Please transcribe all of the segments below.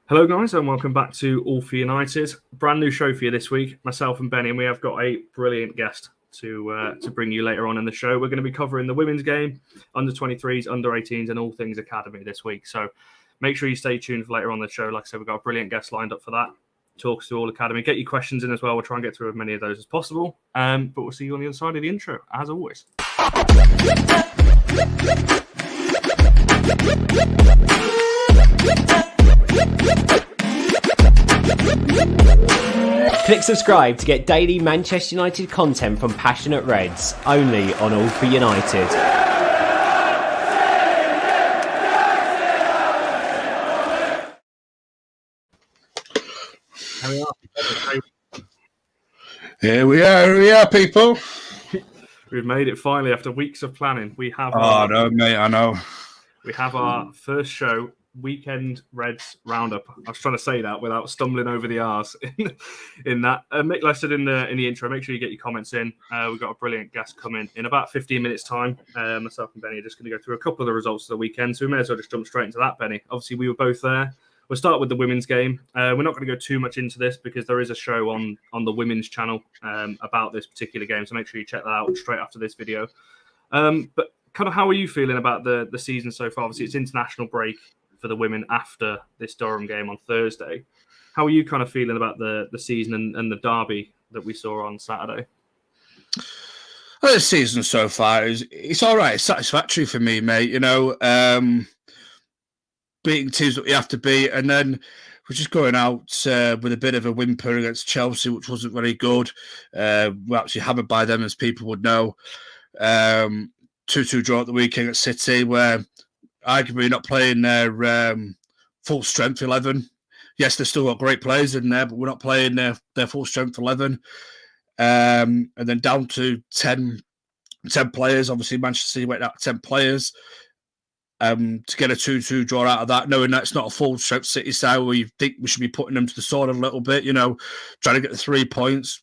Hello, guys, and welcome back to All for United. Brand new show for you this week. Myself and Benny, and we have got a brilliant guest to bring you later on in the show. We're going to be covering the women's game, under 23s, under 18s, and all things academy this week. So make sure you stay tuned for later on the show. Like I said, we've got a brilliant guest lined up for that. Talks to all academy. Get your questions in as well. We'll try and get through as many of those as possible. But we'll see you on the other side of the intro, as always. Click subscribe to get daily Manchester United content from passionate Reds, only on All for United. Here we are, people. We've made it finally after weeks of planning. We have. No, mate, I know. We have our first show, Weekend Reds Roundup. I was trying to say that without stumbling over the R's in that. Like I said in the intro, make sure you get your comments in. We've got a brilliant guest coming in about 15 minutes' time. Myself and Benny are just going to go through a couple of the results of the weekend, so we may as well just jump straight into that, Benny. Obviously, we were both there. We'll start with the women's game. We're not going to go too much into this because there is a show on the women's channel about this particular game, so make sure you check that out straight after this video. But kind of how are you feeling about the season so far? Obviously, it's international break for the women after this Durham game on Thursday. How are you kind of feeling about the season and the derby that we saw on Saturday? Well, the season so far it's all right. It's satisfactory for me, mate. You know, beating teams that you have to beat, and then we're just going out with a bit of a whimper against Chelsea, which wasn't very good. We're actually hammered by them, as people would know. 2-2 draw at the weekend at City, where arguably not playing their full strength 11. Yes, they've still got great players in there, but we're not playing their full strength 11. And then down to 10 players. Obviously, Manchester City went out to 10 players. To get a 2-2 draw out of that, knowing that's not a full strength City side where you think we should be putting them to the sword a little bit, you know, trying to get the 3 points.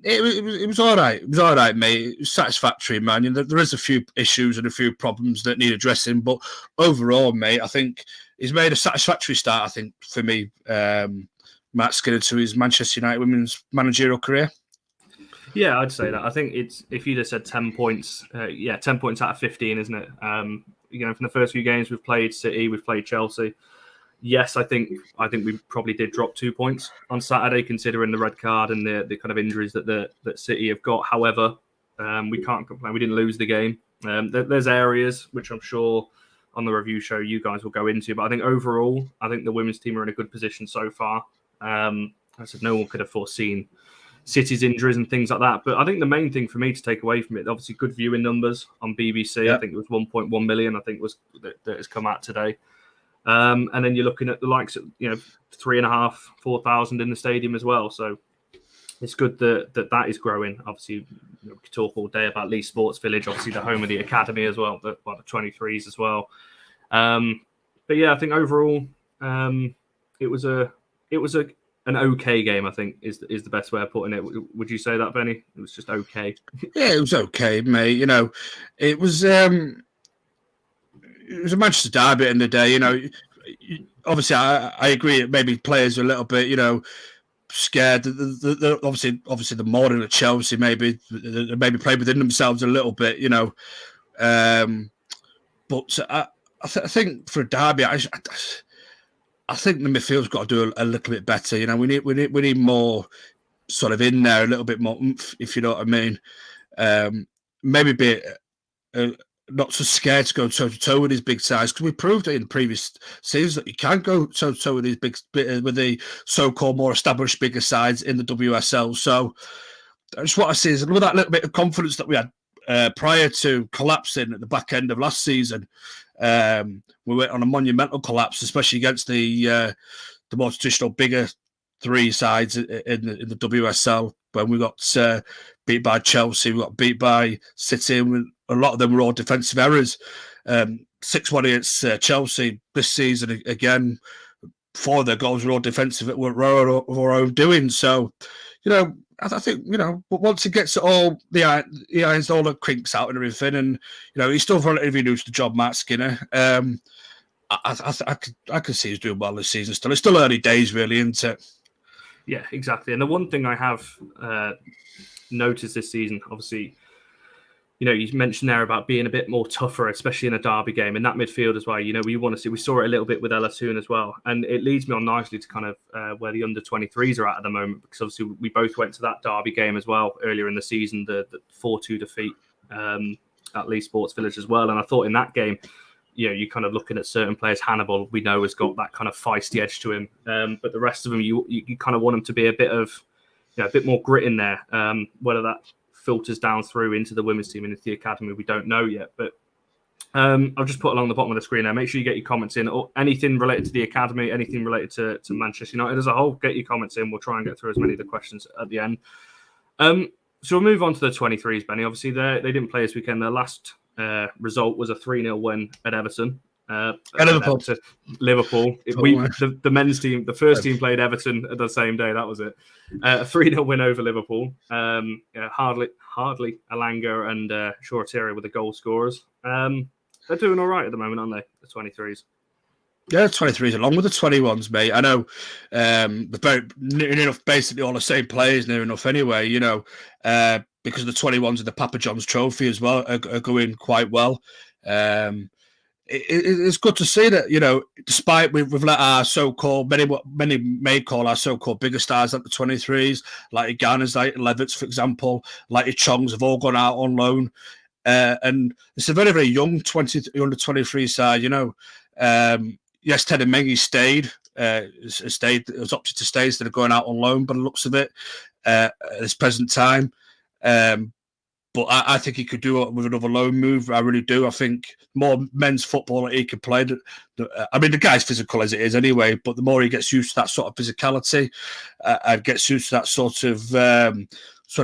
It was all right. It was all right, mate. It was satisfactory, man. You know, there is a few issues and a few problems that need addressing, but overall, mate, I think he's made a satisfactory start, I think, for me, Matt Skinner, to his Manchester United women's managerial career. Yeah, I'd say that. I think it's, if you'd have said 10 points, 10 points out of 15, isn't it? You know, from the first few games, we've played City, we've played Chelsea. Yes, I think we probably did drop 2 points on Saturday, considering the red card and the kind of injuries that City have got. However, we can't complain. We didn't lose the game. There's areas which I'm sure on the review show you guys will go into, but I think overall, I think the women's team are in a good position so far. I said no one could have foreseen City's injuries and things like that. But I think the main thing for me to take away from it, obviously good viewing numbers on BBC. Yeah. I think it was 1.1 million, I think was that has come out today. And then you're looking at the likes of, 3,500, 4,000 in the stadium as well. So it's good that is growing. Obviously, we could talk all day about Leigh Sports Village, obviously the home of the academy as well, the 23s as well. But yeah, I think overall it was an okay game, I think, is the best way of putting it. Would you say that, Benny? It was just okay. Yeah, it was okay, mate. You know, it was a Manchester derby at the end of the day. You know, obviously, I agree. Maybe players are a little bit, scared. Obviously, the more than at Chelsea, maybe played within themselves a little bit. But I think for a derby, I think the midfield's got to do a little bit better. You know, we need more sort of in there, a little bit more oomph, if you know what I mean. Maybe be not so scared to go toe to toe with these big sides, because we proved it in previous seasons that you can go toe to toe with these with the so-called more established bigger sides in the WSL. So I just want to see is with that little bit of confidence that we had prior to collapsing at the back end of last season. We went on a monumental collapse, especially against the more traditional bigger 3 sides in the WSL. When we got beat by Chelsea, we got beat by City, and a lot of them were all defensive errors. 6-1 against Chelsea this season again. 4 of their goals were all defensive, were our own doing. So, I think, once he gets all the irons, all the crinks out and everything, and, he's still relatively new to the job, Matt Skinner. I can see he's doing well this season still. It's still early days, really, isn't it? Yeah, exactly. And the one thing I have noticed this season, obviously, you mentioned there about being a bit more tougher, especially in a derby game, in that midfield as well. We saw it a little bit with Ella Toon as well. And it leads me on nicely to kind of where the under-23s are at the moment, because obviously we both went to that derby game as well earlier in the season, the 4-2 defeat at Leigh Sports Village as well. And I thought in that game, you're kind of looking at certain players. Hannibal, we know, has got that kind of feisty edge to him. But the rest of them, you kind of want them to be a bit more grit in there. Whether that filters down through into the women's team and into the academy, we don't know yet. But I'll just put along the bottom of the screen there. Make sure you get your comments in, or anything related to the academy, anything related to Manchester United as a whole. Get your comments in. We'll try and get through as many of the questions at the end. So we'll move on to the 23s, Benny. Obviously, they didn't play this weekend. Their last result was a 3-0 win at Everton. Liverpool. The men's team, the first team played Everton the same day. That was it. A 3-0 win over Liverpool. Hardly Alanga and Shorteri were the goal scorers. They're doing all right at the moment, aren't they? The 23s. Yeah, 23s along with the 21s, mate. I know they're near enough, basically all the same players, near enough anyway, because the 21s of the Papa John's Trophy as well are going quite well. It's good to see that, despite we've let our so-called, many may call our so-called bigger stars like the 23s, like Ghana's, like Levitt's, for example, like the Chongs have all gone out on loan. And it's a very, very young under 23 side, Yes, Ted and Mengi stayed. It was opted to stay instead of going out on loan, by the looks of it, at this present time. But I think he could do it with another loan move. I really do. I think more men's football that he could play. The guy's physical as it is anyway, but the more he gets used to that sort of physicality and gets used to that sort of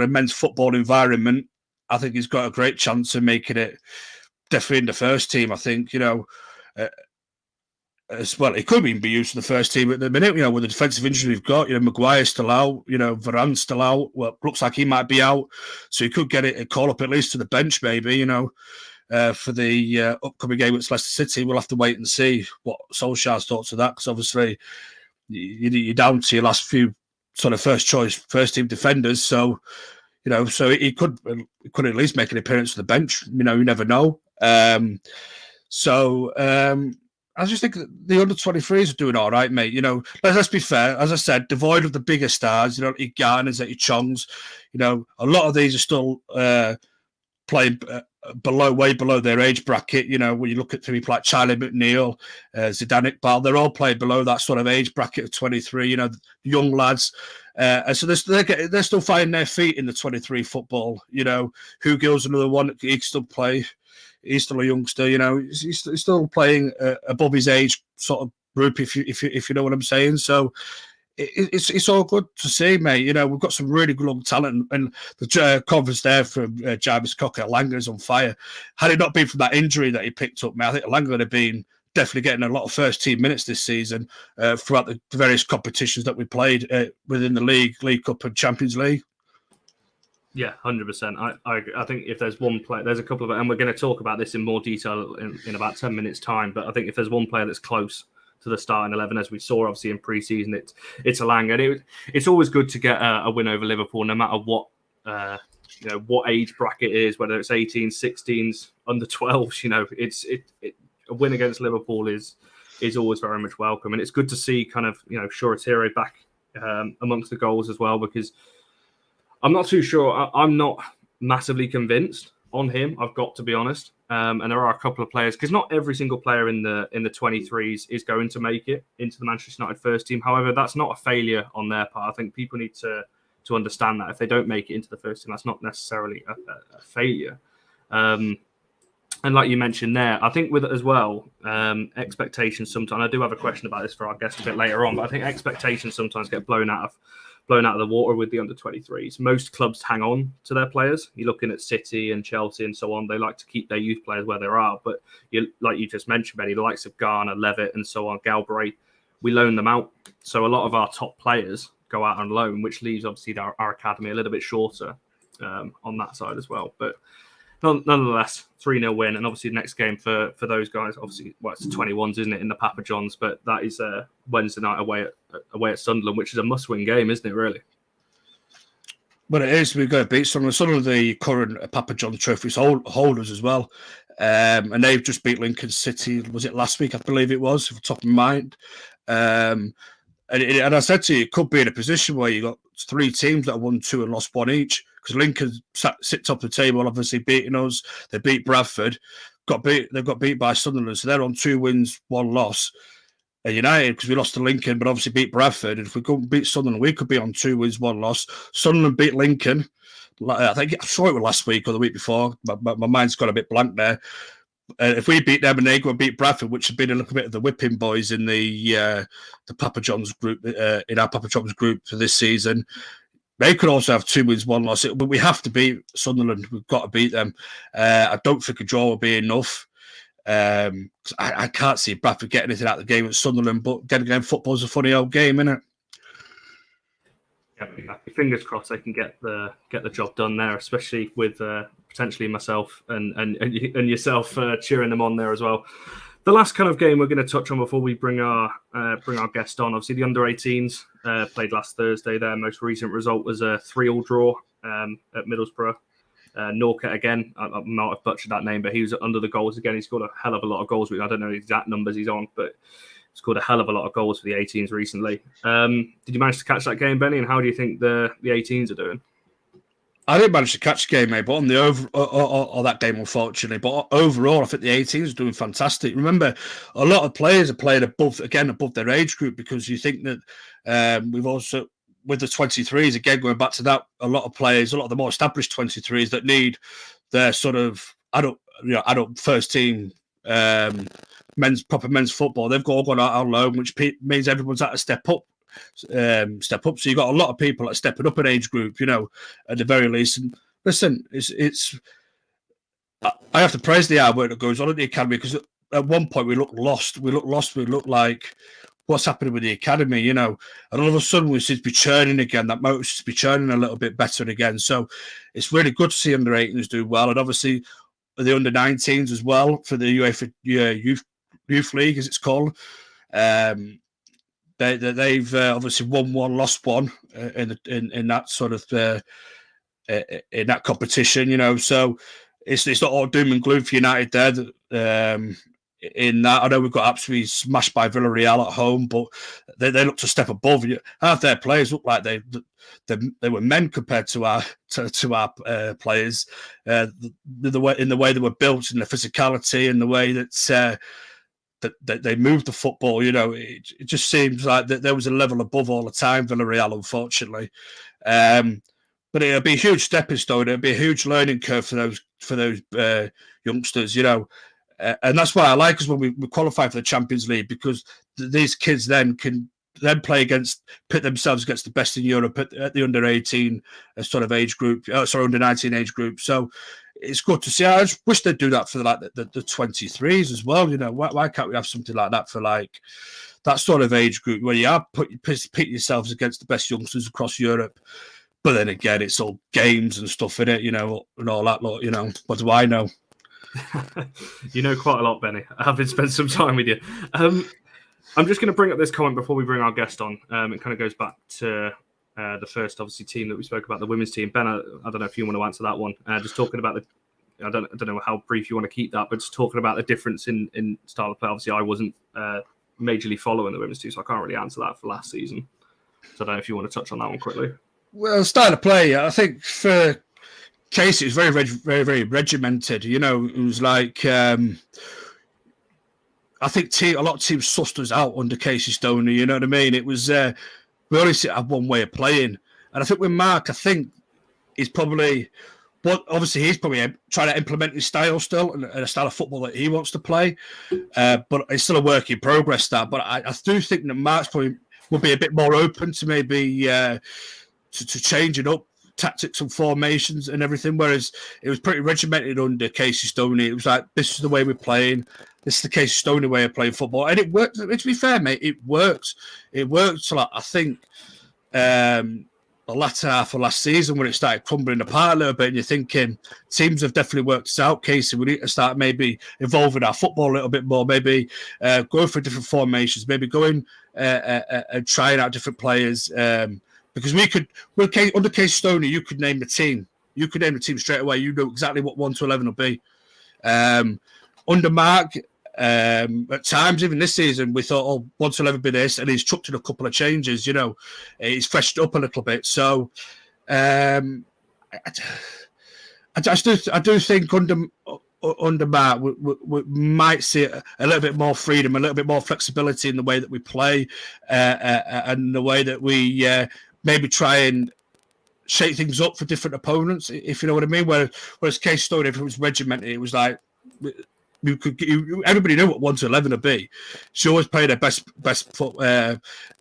men's football environment, I think he's got a great chance of making it definitely in the first team. I think, as well, he could even be used to the first team at the minute, with the defensive injury we've got. Maguire's still out, Varane's still out. Well, looks like he might be out. So he could get a call up at least to the bench, maybe, for the upcoming game against Leicester City. We'll have to wait and see what Solskjaer's thoughts of that, because obviously you're down to your last few sort of first team defenders. So, so he could at least make an appearance for the bench. You never know. I just think the under 23s are doing all right, mate. Let's be fair. As I said, devoid of the bigger stars, your Ghanas, your Chongs, a lot of these are still playing way below their age bracket. When you look at people like Charlie McNeil, Zidane Iqbal, they're all playing below that sort of age bracket of 23. Young lads, and so they're still finding their feet in the 23 football. Who Gill's another one? He can still play. He's still a youngster, he's still playing above his age sort of group, if you know what I'm saying. So it's all good to see, mate. We've got some really good young talent, and the conference there from Jarvis Cocker, Alanga is on fire. Had it not been from that injury that he picked up, mate, I think Alanga would have been definitely getting a lot of first team minutes this season throughout the various competitions that we played within the League Cup and Champions League. Yeah, 100%. I think if there's one player, there's a couple of, and we're going to talk about this in more detail in about 10 minutes' time. But I think if there's one player that's close to the starting 11, as we saw obviously in pre-season, it's Alanga. And it's always good to get a win over Liverpool, no matter what what age bracket it is, whether it's 18s, 16s, under 12s. A win against Liverpool is always very much welcome, and it's good to see kind of Shorteri back amongst the goals as well, because I'm not too sure. I'm not massively convinced on him, I've got to be honest. And there are a couple of players, because not every single player in the 23s is going to make it into the Manchester United first team. However, that's not a failure on their part. I think people need to understand that if they don't make it into the first team, that's not necessarily a failure. And like you mentioned there, I think with it as well, expectations sometimes, I do have a question about this for our guest a bit later on, but I think expectations sometimes get blown out of the water with the under-23s. Most clubs hang on to their players. You're looking at City and Chelsea and so on. They like to keep their youth players where they are. But like you just mentioned, Benny, the likes of Ghana, Levitt and so on, Galbraith, we loan them out. So a lot of our top players go out on loan, which leaves obviously our academy a little bit shorter on that side as well. But nonetheless, 3-0 win, and obviously the next game for those guys, obviously, well, it's the 21s, isn't it, in the Papa John's, but that is Wednesday night away at Sunderland, which is a must-win game, isn't it, really? Well, it is. We've got to beat Sunderland. Sunderland, the current Papa John's trophies holders as well, and they've just beat Lincoln City. Was it last week? I believe it was, off the top of my mind. And I said to you, it could be in a position where you got 3 teams that have won 2 and lost 1 each, because Lincoln sit top of the table, obviously beating us. They beat Bradford, they've got beat by Sunderland, so they're on 2 wins, 1 loss. United, because we lost to Lincoln, but obviously beat Bradford. And if we couldn't beat Sunderland, we could be on 2 wins, 1 loss. Sunderland beat Lincoln. I think I saw it last week or the week before. My mind's got a bit blank there. If we beat them and they go and beat Bradford, which have been a little bit of the whipping boys in the Papa John's group, in our Papa John's group for this season, they could also have 2 wins, 1 loss. But we have to beat Sunderland. We've got to beat them. I don't think a draw will be enough. I can't see Bradford getting anything out of the game at Sunderland, but again, football's a funny old game, isn't it? Yeah, fingers crossed they can get the job done there, especially with potentially myself and yourself cheering them on there as well. The last kind of game we're going to touch on before we bring our guest on, obviously the under-18s played last Thursday. Their most recent result was a 3-3 draw at Middlesbrough. Norket again, I might have butchered that name, but he was under the goals again. He scored a hell of a lot of goals. I don't know the exact numbers he's on, but scored a hell of a lot of goals for the 18s recently. Did you manage to catch that game, Benny? And how do you think the 18s are doing? I didn't manage to catch the game, mate, but on the or that game, unfortunately. But overall, I think the 18s are doing fantastic. Remember, a lot of players are playing above their age group, because you think that we've also, with the 23s, again, going back to that, a lot of players, a lot of the more established 23s that need their sort of adult first team proper men's football, they've all gone out on loan, which means everyone's had to step up. So you've got a lot of people that are stepping up in age group, at the very least. And listen, it's I have to praise the hard work that goes on at the academy, because at one point we looked lost. We looked like, what's happening with the academy, and all of a sudden we seem to be churning again. That motor seems to be churning a little bit better again. So it's really good to see under-18s do well, and obviously the under-19s as well for the UEFA Youth League, as it's called. They've obviously won 1, lost 1 in that sort of in that competition, So it's not all doom and gloom for United there. In that, I know we've got absolutely smashed by Villarreal at home, but they look to step above. Half their players look like they were men compared to our players. In the way they were built, and the physicality, and the way that they moved the football. It just seems like that there was a level above all the time. Villarreal, unfortunately, but it'll be a huge stepping stone. It'll be a huge learning curve for those youngsters. And that's why I like us when we qualify for the Champions League, because these kids then can pit themselves against the best in Europe at the under-18 sort of age group, under-19 age group. So it's good to see. I just wish they'd do that for the 23s as well. Why can't we have something like that for that sort of age group, where you are pit yourselves against the best youngsters across Europe? But then again, it's all games and stuff in it, and all that lot. What do I know? You know quite a lot, Benny. Having spent some time with you. I'm just going to bring up this comment before we bring our guest on. It kind of goes back to the first, obviously, team that we spoke about, the women's team. Ben, I don't know if you want to answer that one. Just talking about I don't know how brief you want to keep that, but just talking about the difference in style of play. Obviously, I wasn't majorly following the women's team, so I can't really answer that for last season. So I don't know if you want to touch on that one quickly. Well, style of play, I think for Casey, it was very, very, very regimented. It was like I think a lot of teams sussed us out under Casey Stoney. You know what I mean? It was we only had one way of playing, and I think with Mark, he's probably he's probably trying to implement his style still, and a style of football that he wants to play. But it's still a work in progress. But I do think that Mark's probably will be a bit more open to maybe to changing up tactics and formations and everything, whereas it was pretty regimented under Casey Stoney. It was like, this is the way we're playing. This is the Casey Stoney way of playing football, and it worked. To be fair, mate, it works. It works. I think the latter half of last season when it started crumbling apart a little bit, and you're thinking teams have definitely worked this out, Casey. We need to start maybe evolving our football a little bit more, maybe going for different formations, maybe going and trying out different players. Because under Casey Stoney, you could name the team. You could name the team straight away. You know exactly what 1 to 11 will be. Under Mark, at times, even this season, we thought, oh, 1 to 11 be this, and he's chucked in a couple of changes. He's freshened up a little bit. So, I do think under Mark, we might see a little bit more freedom, a little bit more flexibility in the way that we play, and the way that we maybe try and shake things up for different opponents, if you know what I mean. Whereas Case Stone, if it was regimented, it was like everybody knew what 1 to 11 would be. She always played her best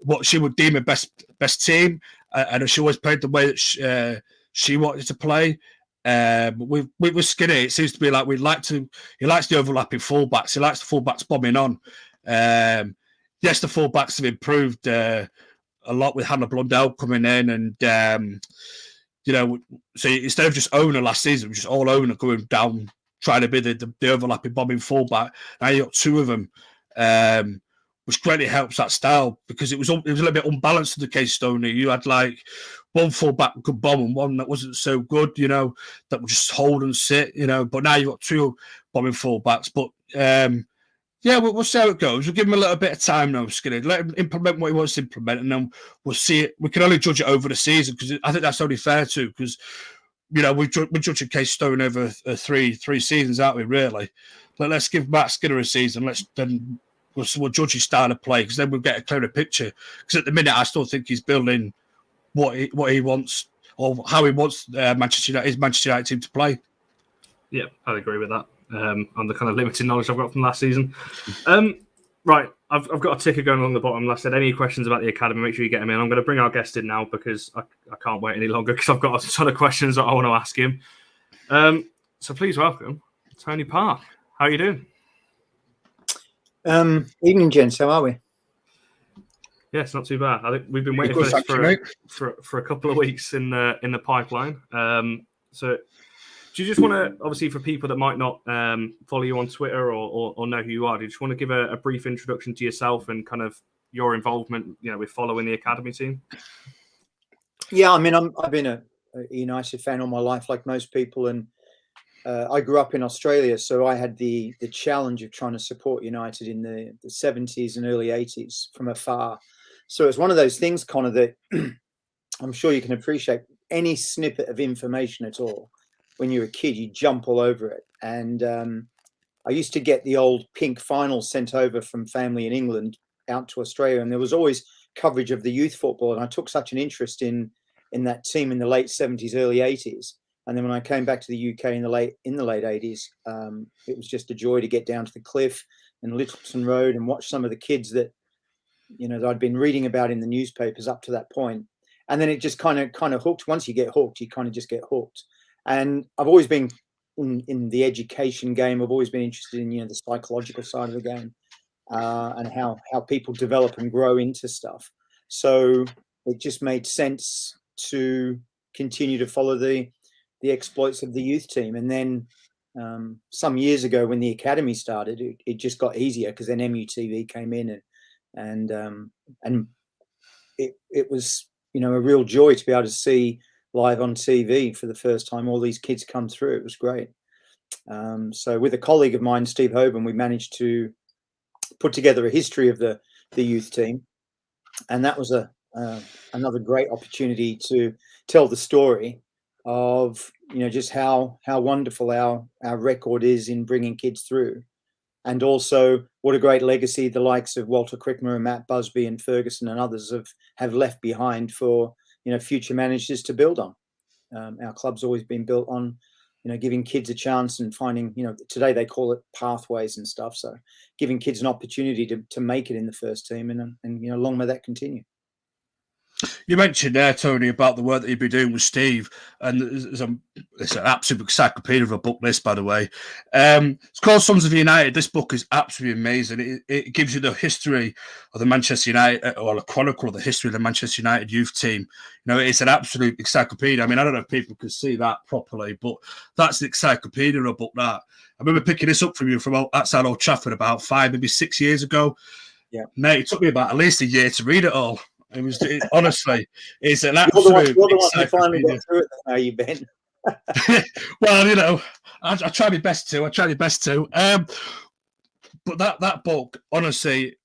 what she would deem her best team, and she always played the way that she wanted to play. With Skinny, it seems to be like he likes the overlapping fullbacks. He likes the fullbacks bombing on. Yes, the fullbacks have improved a lot with Hannah Blundell coming in, and so instead of just owner last season, just all owner going down, trying to be the overlapping bombing fullback. Now you got 2 of them, which greatly helps that style, because it was a little bit unbalanced in the case. Stoney, you had like one fullback could bomb and one that wasn't so good, that would just hold and sit, But now you've got 2 bombing fullbacks, but. Yeah, we'll see how it goes. We'll give him a little bit of time now, Skinny. Let him implement what he wants to implement, and then we'll see it. We can only judge it over the season, because I think that's only fair too, because we're judging Case Stone over three seasons, aren't we? Really, let's give Matt Skinner a season. We'll judge his style of play, because then we'll get a clearer picture. Because at the minute, I still think he's building what he wants, or how he wants his Manchester United team to play. Yeah, I'd agree with that. On the kind of limited knowledge I've got from last season. Right, I've got a ticker going along the bottom. Like I said, any questions about the academy, make sure you get them in. I'm going to bring our guest in now, because I can't wait any longer, because I've got a ton of questions that I want to ask him. So please welcome Tony Park. How are you doing? Evening, gents. How are we? Yes, not too bad. I think we've been waiting for this for a couple of weeks in the pipeline. So do you just want to, obviously, for people that might not follow you on Twitter or know who you are, do you just want to give a brief introduction to yourself and kind of your involvement, with following the academy team? Yeah, I mean, I've been a United fan all my life, like most people, and I grew up in Australia, so I had the challenge of trying to support United in the 70s and early 80s from afar. So it's one of those things, Connor, that I'm sure you can appreciate. Any snippet of information at all, when you're a kid, you jump all over it. And I used to get the old pink finals sent over from family in England out to Australia, and there was always coverage of the youth football. And I took such an interest in that team in the late 70s, early 80s. And then when I came back to the UK in the late 80s, it was just a joy to get down to the cliff and Littleton Road and watch some of the kids that that I'd been reading about in the newspapers up to that point. And then it just kind of hooked. Once you get hooked, you kind of just get hooked. And I've always been in the education game. I've always been interested in the psychological side of the game, and how people develop and grow into stuff. So it just made sense to continue to follow the exploits of the youth team. And then some years ago, when the academy started, it just got easier, because then MUTV came in, and it was a real joy to be able to see live on TV for the first time all these kids come through. It was great. So with a colleague of mine, Steve Hoban, we managed to put together a history of the youth team, and that was another great opportunity to tell the story of just how wonderful our record is in bringing kids through, and also what a great legacy the likes of Walter Crickmer and Matt Busby and Ferguson and others have left behind for future managers to build on. Our club's always been built on, giving kids a chance and finding, today they call it pathways and stuff. So giving kids an opportunity to make it in the first team, and long may that continue. You mentioned there, Tony, about the work that you've been doing with Steve, and it's an absolute encyclopedia of a book, this, by the way. It's called Sons of United. This book is absolutely amazing. It gives you the history of the Manchester United, or a chronicle of the history of the Manchester United youth team. You know, it's an absolute encyclopedia. I mean, I don't know if people can see that properly, but that's the encyclopedia of a book that. I remember picking this up from you from outside Old Trafford about 5, maybe 6 years ago. Yeah. Mate, it took me about at least a year to read it all. Honestly, it's an absolute. You're the one who finally got through it. How you been? Well, you know, I try my best to. But that book, honestly,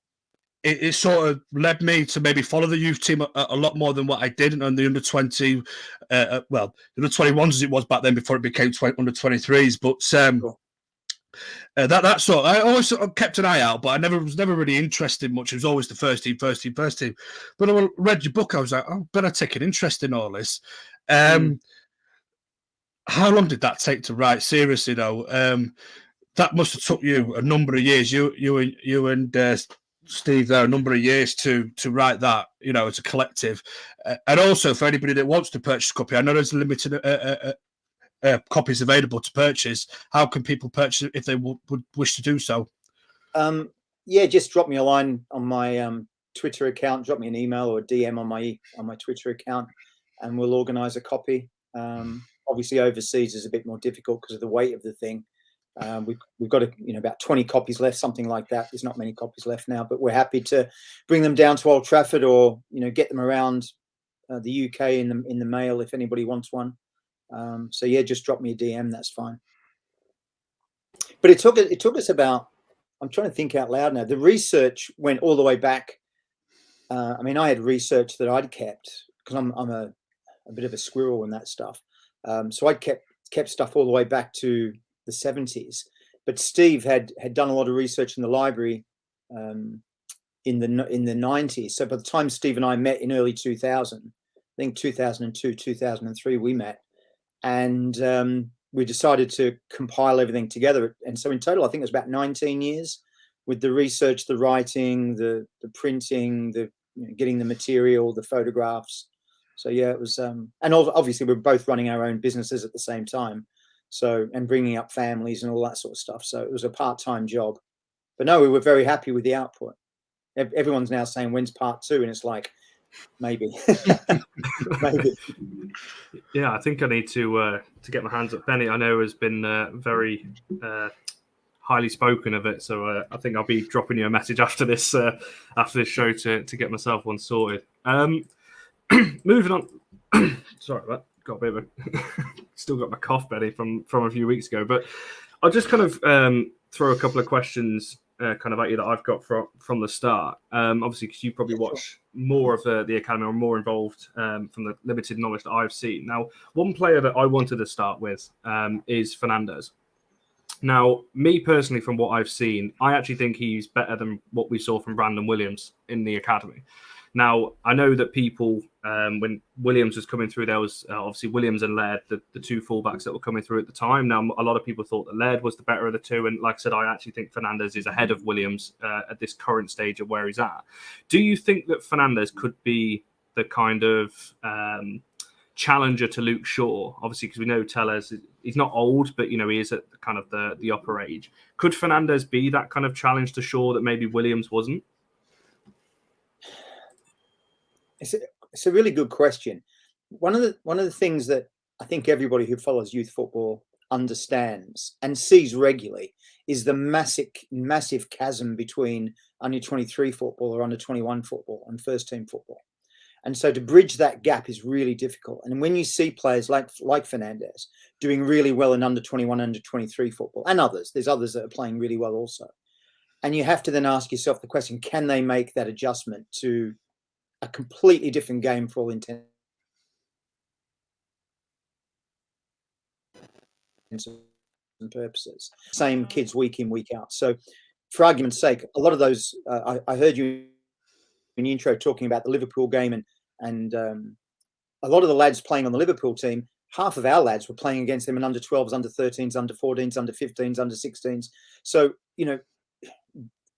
it sort of led me to maybe follow the youth team a lot more than what I did on the under 20. The under 21s as it was back then before it became under 23s. But Cool. That sort. I always sort of kept an eye out, but I was never really interested much. It was always the first team. But when I read your book, I was like, oh, better take an interest in all this. How long did that take to write? Seriously, though, that must have took you a number of years. You and Steve there a number of years to write that. You know, as a collective, and also for anybody that wants to purchase a copy, I know there's a limited. Copies available to purchase. How can people purchase it if they would wish to do so? Just drop me a line on my Twitter account. Drop me an email or a DM on my Twitter account, and we'll organise a copy. Obviously, overseas is a bit more difficult because of the weight of the thing. We've got about 20 copies left, something like that. There's not many copies left now, but we're happy to bring them down to Old Trafford or get them around the UK in the mail if anybody wants one. Just drop me a DM. That's fine. But it took us about. I'm trying to think out loud now. The research went all the way back. I had research that I'd kept because I'm a bit of a squirrel in that stuff. So I'd kept stuff all the way back to the 70s. But Steve had done a lot of research in the library in the 90s. So by the time Steve and I met in early 2000, I think 2002, 2003, we met. And we decided to compile everything together. And so in total, I think it was about 19 years with the research, the writing, the printing, the getting the material, the photographs. So yeah, it was. And obviously, we're both running our own businesses at the same time. So and bringing up families and all that sort of stuff. So it was a part-time job. But no, we were very happy with the output. Everyone's now saying when's part 2, and it's like. Maybe. Maybe. Yeah, I think I need to get my hands up. Benny, I know, has been very highly spoken of it, so I think I'll be dropping you a message after this show to get myself one sorted. Moving on. Sorry about that. Got a bit of still got my cough, Benny, from a few weeks ago. But I'll just kind of throw a couple of questions kind of at you that I've got from the start. Obviously, because you probably watch more of the academy or more involved from the limited knowledge that I've seen. Now, one player that I wanted to start with is Fernandez. Now, me personally, from what I've seen, I actually think he's better than what we saw from Brandon Williams in the academy. Now, I know that people, when Williams was coming through, there was obviously Williams and Laird, the two fullbacks that were coming through at the time. Now, a lot of people thought that Laird was the better of the two. And like I said, I actually think Fernandez is ahead of Williams at this current stage of where he's at. Do you think that Fernandez could be the kind of challenger to Luke Shaw? Obviously, because we know Tellez, he's not old, but, he is at kind of the upper age. Could Fernandez be that kind of challenge to Shaw that maybe Williams wasn't? It's a really good question. One of the things that I think everybody who follows youth football understands and sees regularly is the massive chasm between under 23 football or under 21 football and first team football. And so to bridge that gap is really difficult. And when you see players like Fernandez doing really well in under 21, under 23 football, and there's others that are playing really well also. And you have to then ask yourself the question, can they make that adjustment to a completely different game for all intents and purposes? Same kids week in, week out. So for argument's sake, a lot of those, I heard you in the intro talking about the Liverpool game and a lot of the lads playing on the Liverpool team, half of our lads were playing against them in under 12s, under 13s, under 14s, under 15s, under 16s. So,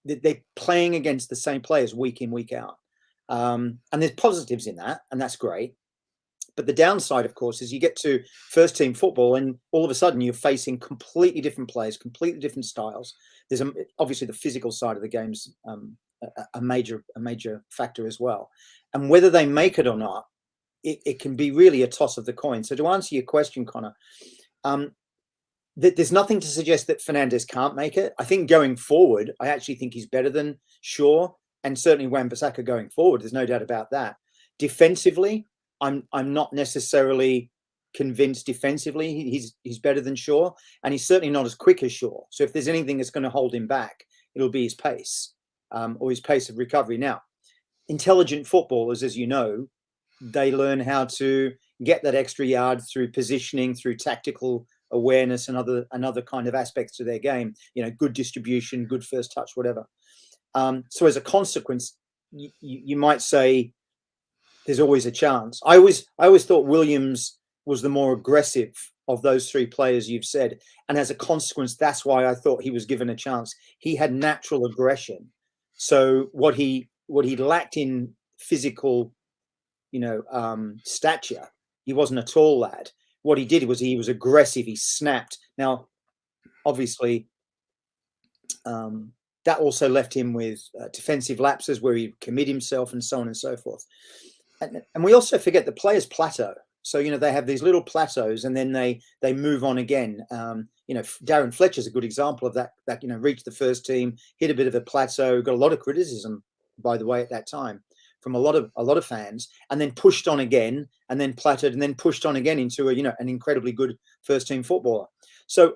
they're playing against the same players week in, week out. And there's positives in that, and that's great. But the downside, of course, is you get to first team football and all of a sudden you're facing completely different players, completely different styles. There's obviously the physical side of the game's a major factor as well. And whether they make it or not, it can be really a toss of the coin. So to answer your question, Connor, there's nothing to suggest that Fernandez can't make it. I think going forward, I actually think he's better than Shaw and certainly Wan-Bissaka going forward. There's no doubt about that. Defensively, I'm not necessarily convinced defensively he's better than Shaw, and he's certainly not as quick as Shaw. So if there's anything that's going to hold him back, it'll be his pace or his pace of recovery. Now, intelligent footballers, as you know, they learn how to get that extra yard through positioning, through tactical awareness and other kind of aspects to their game. You know, good distribution, good first touch, whatever. So as a consequence, you might say there's always a chance. I always thought Williams was the more aggressive of those three players you've said, and as a consequence, that's why I thought he was given a chance. He had natural aggression, so what he lacked in physical, stature, he wasn't a tall lad. What he did was he was aggressive. He snapped. Now, obviously, that also left him with defensive lapses where he commit himself and so on and so forth. And we also forget the players plateau. So, they have these little plateaus and then they move on again. Darren Fletcher's a good example of that, reached the first team, hit a bit of a plateau, got a lot of criticism, by the way, at that time from a lot of fans, and then pushed on again and then plateaued and then pushed on again into an incredibly good first team footballer. So,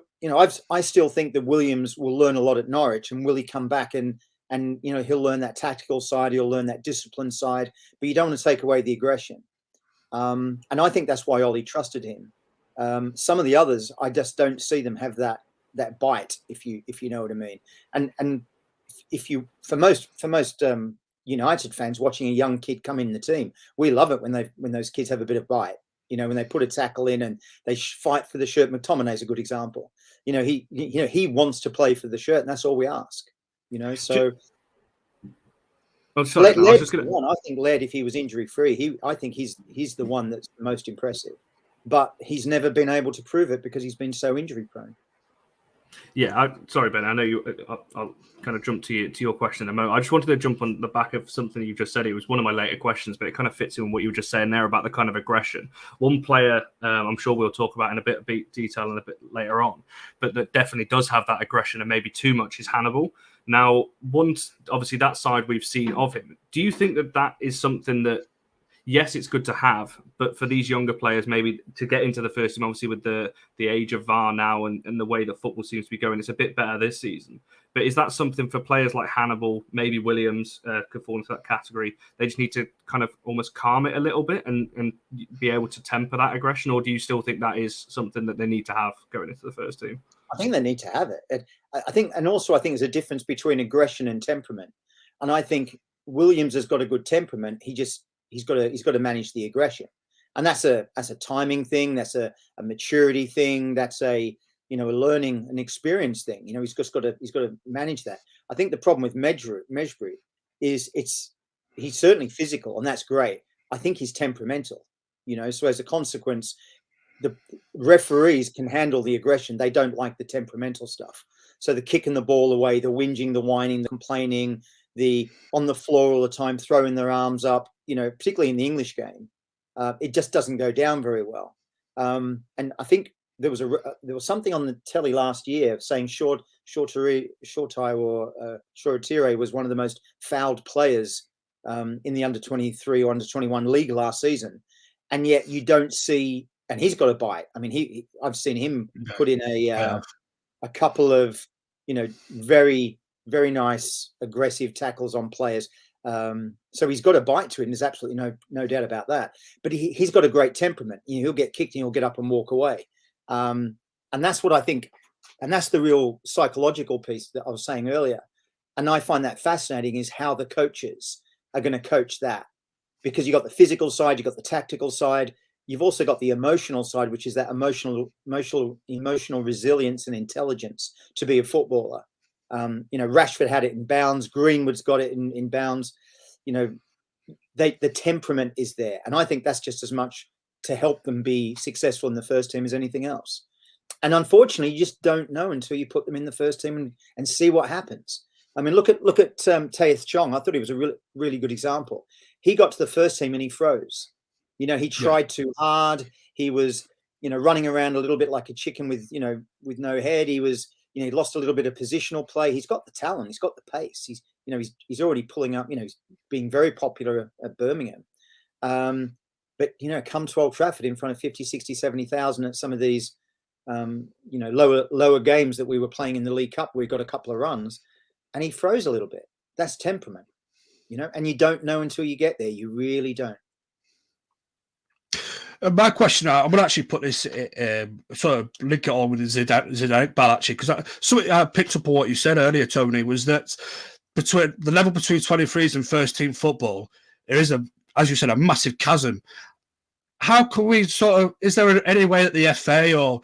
I still think that Williams will learn a lot at Norwich, and will he come back and he'll learn that tactical side, he'll learn that discipline side, but you don't want to take away the aggression. And I think that's why Ollie trusted him. Some of the others, I just don't see them have that bite, if you know what I mean. And if you, for most United fans watching a young kid come in the team, we love it when those kids have a bit of bite. When they put a tackle in and they fight for the shirt. McTominay's a good example. He wants to play for the shirt, and that's all we ask. So. Oh, sorry, I think Laird, if he was injury free, I think he's the one that's the most impressive. But he's never been able to prove it because he's been so injury prone. Yeah, sorry, Ben. I know I'll kind of jump to your question in a moment. I just wanted to jump on the back of something you just said. It was one of my later questions, but it kind of fits in what you were just saying there about the kind of aggression. One player, I'm sure we'll talk about in a bit of detail and a bit later on, but that definitely does have that aggression and maybe too much is Hannibal. Now, obviously that side we've seen of him. Do you think that is something that, yes, it's good to have, but for these younger players, maybe to get into the first team, obviously with the age of VAR now and the way that football seems to be going, it's a bit better this season. But is that something for players like Hannibal, maybe Williams could fall into that category? They just need to kind of almost calm it a little bit and be able to temper that aggression? Or do you still think that is something that they need to have going into the first team? I think they need to have it. I think there's a difference between aggression and temperament. And I think Williams has got a good temperament. He's got to manage the aggression, and that's a timing thing. That's a maturity thing. That's a learning and experience thing. He's got to manage that. I think the problem with Mejbri is he's certainly physical, and that's great. I think he's temperamental. So as a consequence, the referees can handle the aggression. They don't like the temperamental stuff. So the kicking the ball away, the whinging, the whining, the complaining, the on the floor all the time, throwing their arms up, particularly in the English game, it just doesn't go down very well. And I think there was something on the telly last year saying Shortire was one of the most fouled players in the under 23 or under 21 league last season, and yet you don't see. And he's got a bite. I mean, I've seen him put in a couple of very, very nice aggressive tackles on players. So he's got a bite to him. There's absolutely no doubt about that. But he's got a great temperament. He'll get kicked and he'll get up and walk away. And that's what I think. And that's the real psychological piece that I was saying earlier. And I find that fascinating is how the coaches are going to coach that, because you've got the physical side, you've got the tactical side. You've also got the emotional side, which is that emotional resilience and intelligence to be a footballer. Rashford had it in bounds. Greenwood's got it in bounds. the temperament is there. And I think that's just as much to help them be successful in the first team as anything else. And unfortunately, you just don't know until you put them in the first team and see what happens. I mean, look at Taith Chong. I thought he was a really, really good example. He got to the first team and he froze. You know, he tried too hard. He was, you know, running around a little bit like a chicken with no head. He was, you know, he lost a little bit of positional play. He's got the talent. He's got the pace. He's already pulling up. You know, he's being very popular at Birmingham. But, you know, come to Old Trafford in front of 50, 60, 70,000 at some of these, you know, lower games that we were playing in the League Cup, we got a couple of runs, and he froze a little bit. That's temperament, you know, and you don't know until you get there. You really don't. My question, I'm going to actually put this, sort of link it on with Zidane Iqbal, actually, because something I picked up on what you said earlier, Tony, was that between the level between 23s and first team football, there is, as you said, a massive chasm. How can we is there any way that the FA or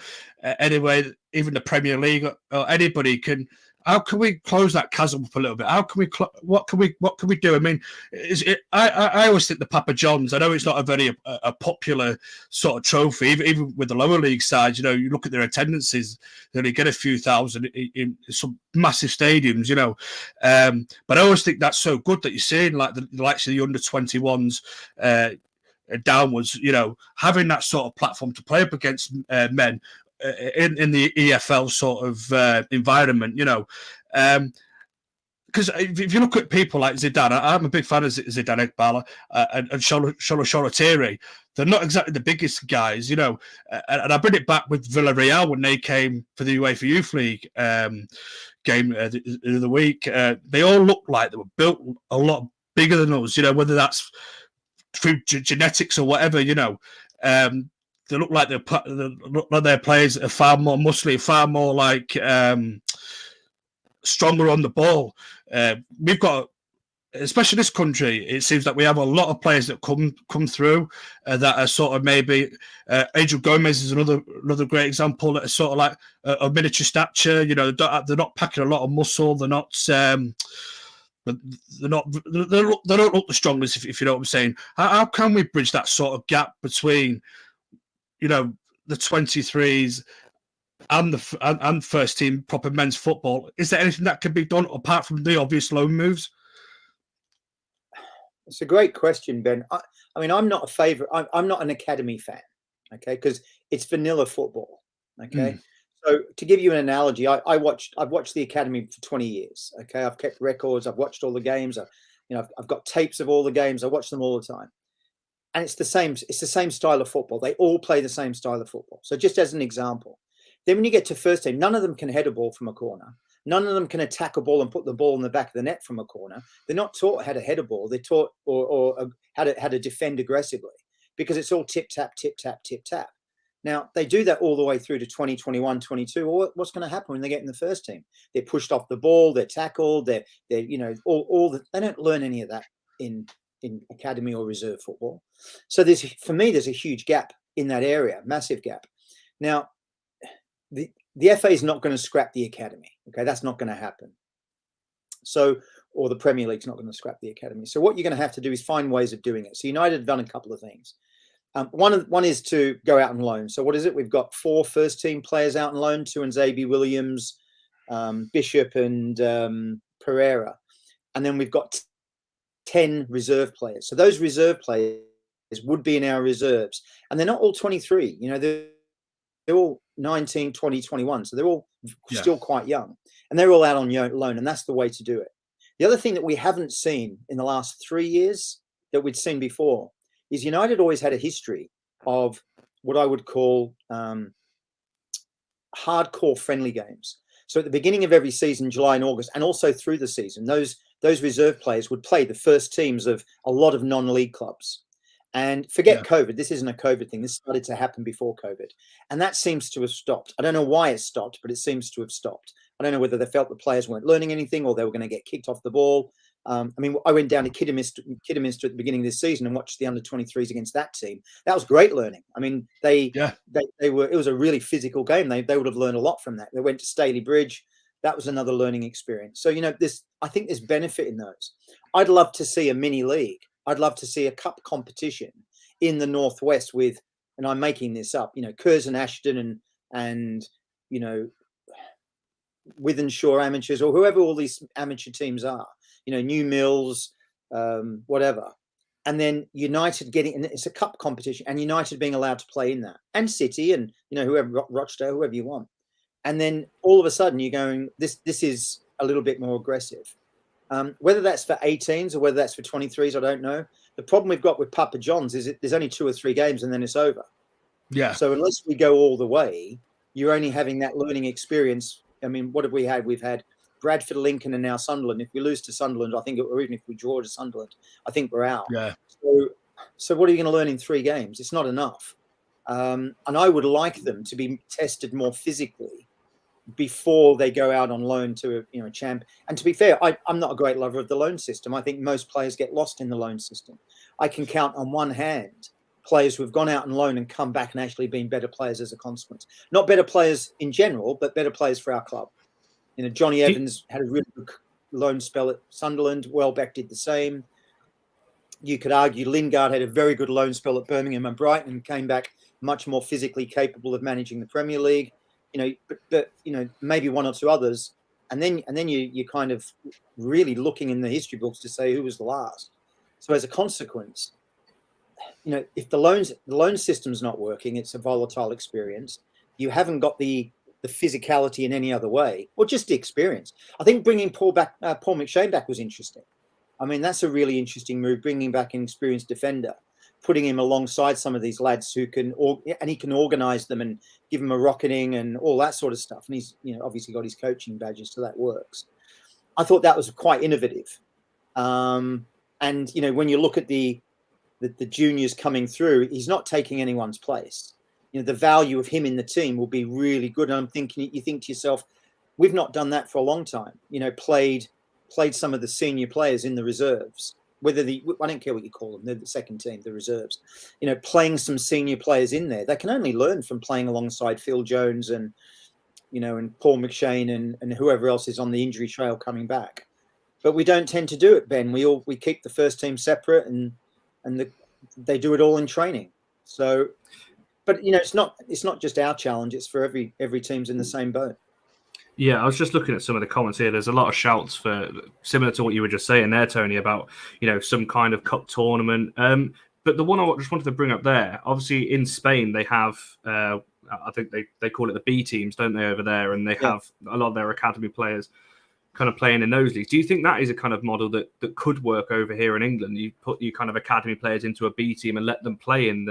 any way even the Premier League or anybody can, how can we close that chasm up a little bit? How can we, what can we do? I mean, I always think the Papa John's, I know it's not a very popular sort of trophy, even with the lower league sides, you know, you look at their attendances, they only get a few thousand in some massive stadiums, you know. But I always think that's so good that you're seeing like the likes of the under 21s, downwards, you know, having that sort of platform to play up against men in the EFL sort of environment, you know. Because if you look at people like Zidane, I'm a big fan of Zidane Iqbal and Shola Thierry. They're not exactly the biggest guys, you know. And I bring it back with Villarreal when they came for the UEFA Youth League game the other week. They all looked like they were built a lot bigger than us, you know, whether that's through genetics or whatever, you know. They look like their players are far more muscly, far more like stronger on the ball. We've got, especially this country, it seems that we have a lot of players that come through that are sort of maybe Angel Gomez is another great example that are sort of like a miniature stature. You know, they're not packing a lot of muscle. They're not. They don't look the strongest, if you know what I'm saying. How can we bridge that sort of gap between, you know, the 23s and the first team proper men's football? Is there anything that can be done apart from the obvious loan moves? It's a great question, Ben. I mean, I'm not a favorite. I'm not an academy fan, okay, because it's vanilla football, okay. So to give you an analogy, I've watched the academy for 20 years. Okay, I've kept records. I've watched all the games. I've got tapes of all the games. I watch them all the time, and it's the same. It's the same style of football. They all play the same style of football. So just as an example, then when you get to first team, none of them can head a ball from a corner. None of them can attack a ball and put the ball in the back of the net from a corner. They're not taught how to head a ball. They're taught or how to defend aggressively, because it's all tip tap, tip tap, tip tap. Now, they do that all the way through to 20, 21, 22. Well, what's going to happen when they get in the first team? They're pushed off the ball. They're tackled. They're you know, they don't learn any of that in academy or reserve football. So for me, there's a huge gap in that area, massive gap. Now, the FA is not going to scrap the academy. Okay, that's not going to happen. So, or the Premier League's not going to scrap the academy. So what you're going to have to do is find ways of doing it. So United have done a couple of things. One is to go out on loan. So what is it? We've got 4 first team players out on loan, 2 and Zabi Williams, Bishop and Pereira. And then we've got 10 reserve players. So those reserve players would be in our reserves. And they're not all 23. You know, they're all 19, 20, 21. So they're all still quite young. And they're all out on loan. And that's the way to do it. The other thing that we haven't seen in the last 3 years that we'd seen before is United always had a history of what I would call hardcore friendly games. So at the beginning of every season, July and August, and also through the season, those reserve players would play the first teams of a lot of non-league clubs. And forget COVID. This isn't a COVID thing. This started to happen before COVID. And that seems to have stopped. I don't know why it stopped, but it seems to have stopped. I don't know whether they felt the players weren't learning anything or they were going to get kicked off the ball. I mean, I went down to Kidderminster at the beginning of this season and watched the under-23s against that team. That was great learning. I mean, they were. It was a really physical game. They would have learned a lot from that. They went to Staley Bridge. That was another learning experience. So, you know, I think there's benefit in those. I'd love to see a mini league I'd love to see a cup competition in the Northwest with, and I'm making this up, Curzon, Ashton, and Wythenshawe amateurs, or whoever all these amateur teams are, New Mills, whatever. And then United and it's a cup competition, and United being allowed to play in that, and City, and whoever, Rochdale, whoever you want. And then all of a sudden you're going, this is a little bit more aggressive. Whether that's for 18s or whether that's for 23s, I don't know. The problem we've got with Papa John's is there's only 2 or 3 games and then it's over. Yeah. So unless we go all the way, you're only having that learning experience. I mean, what have we had? We've had Bradford, Lincoln, and now Sunderland. If we lose to Sunderland, I think, or even if we draw to Sunderland, I think we're out. Yeah. So what are you going to learn in 3 games? It's not enough. And I would like them to be tested more physically before they go out on loan to a champ. And to be fair, I'm not a great lover of the loan system. I think most players get lost in the loan system. I can count on one hand players who have gone out on loan and come back and actually been better players as a consequence. Not better players in general, but better players for our club. Johnny Evans had a really good loan spell at Sunderland. Welbeck did the same. You could argue Lingard had a very good loan spell at Birmingham and Brighton and came back much more physically capable of managing the Premier League. But maybe 1 or 2 others, and then you're kind of really looking in the history books to say who was the last. So as a consequence, if the loan system's not working, it's a volatile experience. You haven't got the physicality in any other way, or just the experience. I think bringing Paul McShane back was interesting. I mean, that's a really interesting move, bringing back an experienced defender, putting him alongside some of these lads who can, and he can organise them and give them a rocketing and all that sort of stuff. And he's, obviously got his coaching badges, so that works. I thought that was quite innovative. And when you look at the juniors coming through, he's not taking anyone's place. The value of him in the team will be really good. And I'm thinking, you think to yourself, we've not done that for a long time. Played some of the senior players in the reserves. I don't care what you call them, they're the second team, the reserves. Playing some senior players in there. They can only learn from playing alongside Phil Jones and Paul McShane and whoever else is on the injury trail coming back. But we don't tend to do it, Ben. We keep the first team separate and they do it all in training. So, but it's not just our challenge. It's for every team's in the same boat. Yeah, I was just looking at some of the comments here. There's a lot of shouts for similar to what you were just saying there, Tony, about some kind of cup tournament. But the one I just wanted to bring up there, obviously in Spain they have, I think they call it the B teams, don't they, over there, and they have a lot of their academy players kind of playing in those leagues. Do you think that is a kind of model that could work over here in England? You put your kind of academy players into a B team and let them play in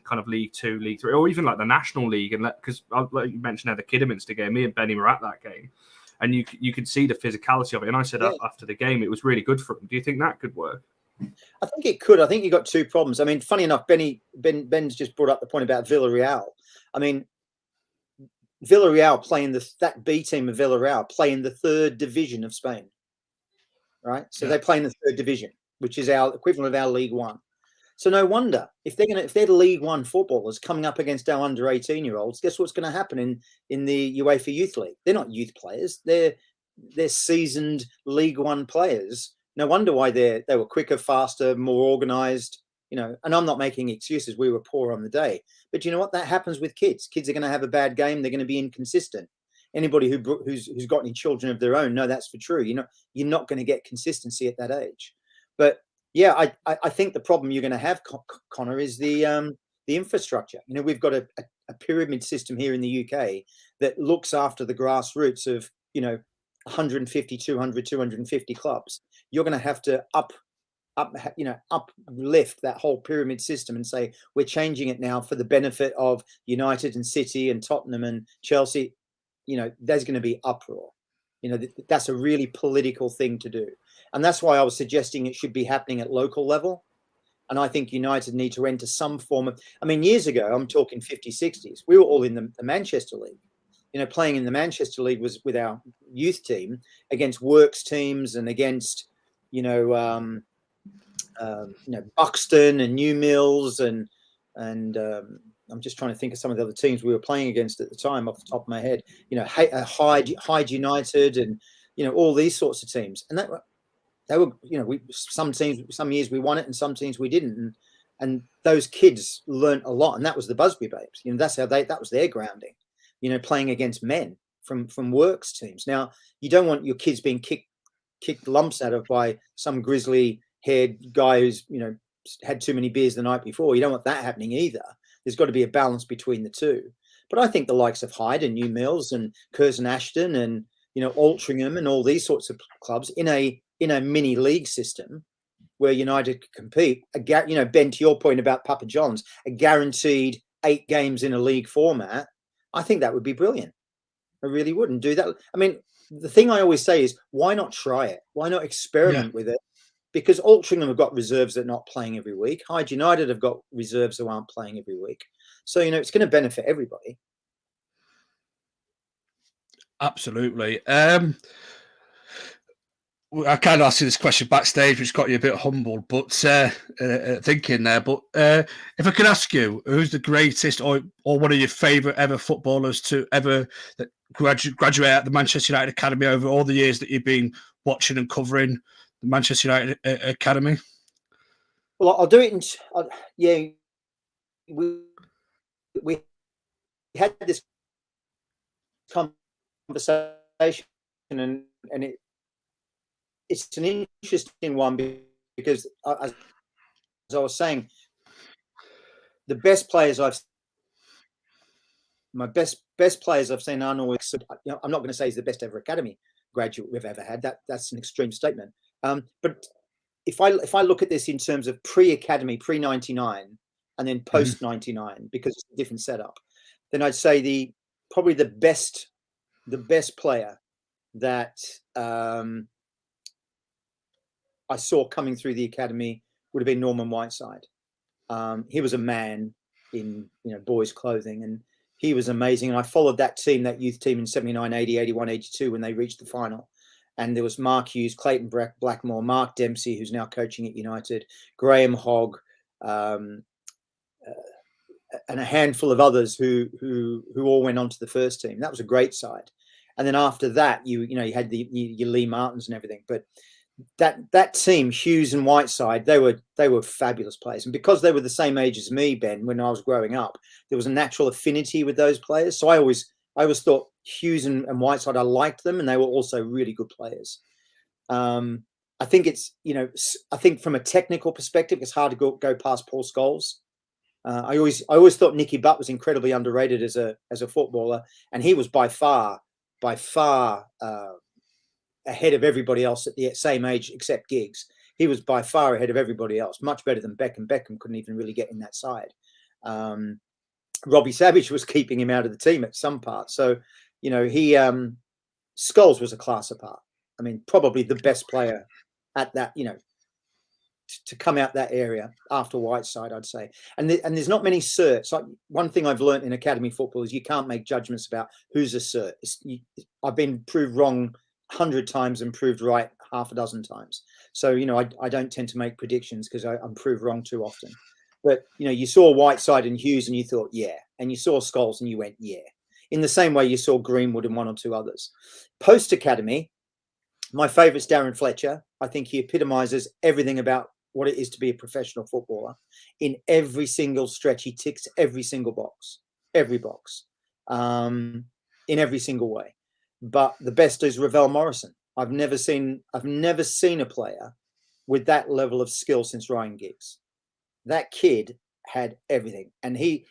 kind of League 2, League 3, or even like the National League, and because like you mentioned there, the Kidderminster game, me and Benny were at that game, and you could see the physicality of it. And I said after the game, it was really good for them. Do you think that could work? I think it could. I think you got 2 problems. I mean, funny enough, Ben's just brought up the point about Villarreal. I mean, Villarreal playing that B team of Villarreal play in the 3rd division of Spain, right? So they play in the 3rd division, which is our equivalent of our League 1. So no wonder if they're League 1 footballers coming up against our under 18-year-olds, guess what's going to happen in the UEFA Youth League? They're not youth players; they're seasoned League 1 players. No wonder why they were quicker, faster, more organised. And I'm not making excuses. We were poor on the day. But you know what? That happens with kids. Kids are going to have a bad game. They're going to be inconsistent. Anybody who's got any children of their own, know that's for true. You're not going to get consistency at that age. But yeah, I think the problem you're going to have, Connor, is the infrastructure. We've got a pyramid system here in the UK that looks after the grassroots of 150, 200, 250 clubs. You're going to have to uplift that whole pyramid system and say we're changing it now for the benefit of United and City and Tottenham and Chelsea. There's going to be uproar. That's a really political thing to do, and that's why I was suggesting it should be happening at local level. And I think United need to enter some form of. I mean, years ago, I'm talking 50s, 60s. We were all in the Manchester League. Playing in the Manchester League was with our youth team against works teams and against Buxton and New Mills and I'm just trying to think of some of the other teams we were playing against at the time off the top of my head. Hyde United and all these sorts of teams. And they were, some years we won it and some teams we didn't. And those kids learnt a lot. And that was the Busby Babes. That was their grounding, playing against men from works teams. Now, you don't want your kids being kicked lumps out of by some grizzly haired guy who's, had too many beers the night before. You don't want that happening either. There's got to be a balance between the two. But I think the likes of Hyde and New Mills and Curzon Ashton and, Altrincham and all these sorts of clubs in a mini league system where United could compete, Ben, to your point about Papa John's, a guaranteed 8 games in a league format, I think that would be brilliant. I really wouldn't do that. I mean, the thing I always say is, why not try it? Why not experiment with it? Because Altrincham have got reserves that are not playing every week. Hyde United have got reserves that aren't playing every week. So, it's going to benefit everybody. Absolutely. I kind of asked you this question backstage, which got you a bit humbled, but thinking there. But if I could ask you, who's the greatest or one of your favourite ever footballers to ever graduate at the Manchester United Academy over all the years that you've been watching and covering the Manchester United Academy? Well, I'll do it. We had this conversation, and it's an interesting one because, as I was saying, the best players my best players I've seen aren't always. I'm not going to say he's the best ever academy graduate we've ever had. That's an extreme statement. But if I look at this in terms of pre-academy, pre-99, and then post-99, because it's a different setup, then I'd say probably the best player that I saw coming through the academy would have been Norman Whiteside. He was a man in boys' clothing, and he was amazing. And I followed that youth team in 79, 80, 81, 82 when they reached the final. And there was Mark Hughes, Clayton Blackmore, Mark Dempsey, who's now coaching at United, Graham Hogg, and a handful of others who all went on to the first team. That was a great side. And then after that, you had your Lee Martins and everything. But that team, Hughes and Whiteside, they were fabulous players. And because they were the same age as me, Ben, when I was growing up, there was a natural affinity with those players. So I always thought Hughes and Whiteside, I liked them, and they were also really good players. I think I think from a technical perspective, it's hard to go past Paul Scholes. I always thought Nicky Butt was incredibly underrated as a footballer, and he was by far ahead of everybody else at the same age, except Giggs. He was by far ahead of everybody else, much better than Beckham. Beckham couldn't even really get in that side. Robbie Savage was keeping him out of the team at some part. So, Scholes was a class apart. I mean, probably the best player at that, to come out that area after Whiteside, I'd say. And there's not many certs. Like, one thing I've learned in academy football is you can't make judgments about who's a cert. I've been proved wrong 100 times and proved right half a dozen times. So, I don't tend to make predictions because I'm proved wrong too often. But, you saw Whiteside and Hughes and you thought, yeah. And you saw Scholes and you went, yeah. In the same way you saw Greenwood and one or two others. Post-academy, my favourite's Darren Fletcher. I think he epitomises everything about what it is to be a professional footballer. In every single stretch, he ticks every single box. Every box. In every single way. But the best is Ravel Morrison. I've never seen a player with that level of skill since Ryan Giggs. That kid had everything, and he